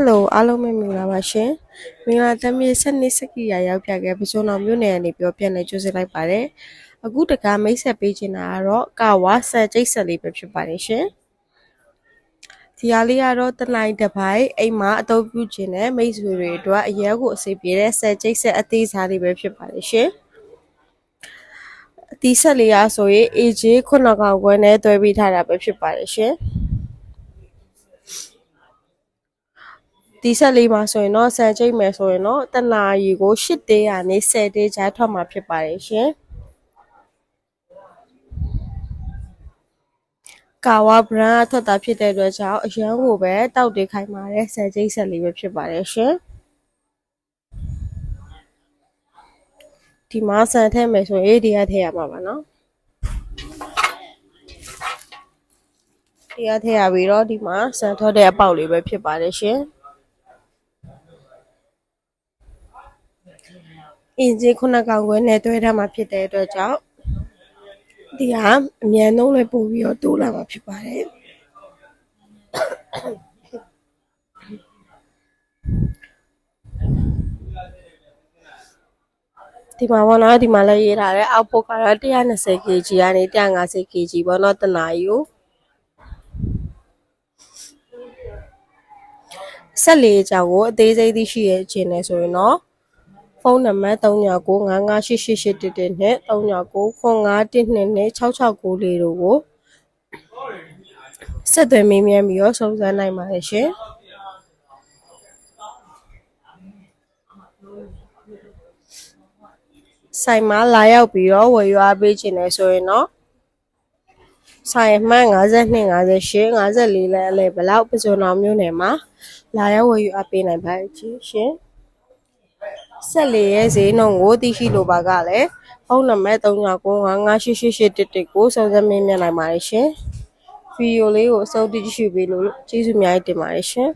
Hello အားလုံးပဲမင်္ဂလာပါရှင်။မင်္ဂလာသမီးဆက်နှစ်စက္ကီယာရောက်ပြခဲ့ပစုံတော်မြို့နယ်ကနေပြောပြနေကြိုးစားလိုက်ပါတယ်။အခုတကမိတ်ဆက်ပေးချင်တာကတော့ကာဝါဆန်ကျိတ်ဆက်လေးပဲဖြစ်ပါတယ်ရှင်။ဒီဟာလေးကတော့တနိုင်တစ်ပိုင်းအိမ်မှာအသုံးပြုခြင်းနဲ့မိတ်ဆွေတွေအတွက်အရဲကိုအစီပြေတဲ့ဆန်ကျိတ်ဆက်အသေးစားလေးပဲဖြစ်ပါတယ်ရှင်။ဒီဆက်လေးရဆိုရင် AJ 900ခွဲနဲ့တွဲပေးထားတာပဲဖြစ်ပါတယ်ရှင်။ဒီဆက်လေးမှာဆိုရင်တော့ဆန်ကျိတ်မယ်ဆိုရင်တော့တနာရီကို8တေးကနေ10တေးကြားထွက်မှာဖြစ်ပါတယ်ရှင်ကာဝါဘရန်ထွက်တာဖြစ်တဲ့အတွက်ကြောင့်အရန်ကိုပဲတောက်တေးခိုင်းပါတယ်ဆန်ကျိတ်ဆက်လေးပဲဖြစ်ပါတယ်ရှင်ဒီမှာဆန်ထည့်မယ်ဆိုရင်ဒီကထည့်ရမှာပါနော်ဒီကထည့်ရပြီးတော့ဒီမှာဆန်ထွက်တဲ့အပေါက်လေးပဲဖြစ်ပါတယ်ရှင်အင်ဂျင်900ခွဲနဲ့တွဲထားမှာဖြစ်တဲ့အတွက်ကြောင့်ဒီဟာအမြန်ဆုံးလည်းပို့ပြီးတော့တိုးလာမှာဖြစ်ပါတယ်ဒီမှာပေါ့နော်ဒီမှာလည်းရေးထားတယ်အောက်ပုတ်ကတော့ 120kg ကနေ 150kg ပေါ့နော်တနာရီကိုဆက်လေးအကြောင်းကိုအသေးစိတ်သိရှိရခြင်းနဲ့ဆိုရင်တော့ဖုန်းနံပါတ်3995888811နဲ့399512နဲ့6694တို့ကိုဆက်သွယ်မေးမြန်းပြီးတော့စုံစမ်းနိုင်ပါတယ်ရှင်ဆိုင်မှာလာရောက်ပြီးတော့ဝယ်ယူအားပေးခြင်းနဲ့ဆိုရင်တော့ဆိုင်မှန်52 58 54လဲအလဲဘလောက်ပစုံတော်မျိုးနယ်မှာလာရောက်ဝယ်ယူအားပေးနိုင်ပါရှင်ဆက်လေးရဲ့ဈေးနှုန်းကိုသိရှိလိုပါကလည်းဖုန်းနံပါတ်3995888811ကိုစုံစမ်းမေးမြန်းနိုင်ပါတယ်ရှင်ဗီဒီယိုလေးကိုအဆုံးထိကြည့်ရှုပေးလို့ကျေးဇူးအများကြီးတင်ပါတယ်ရှင်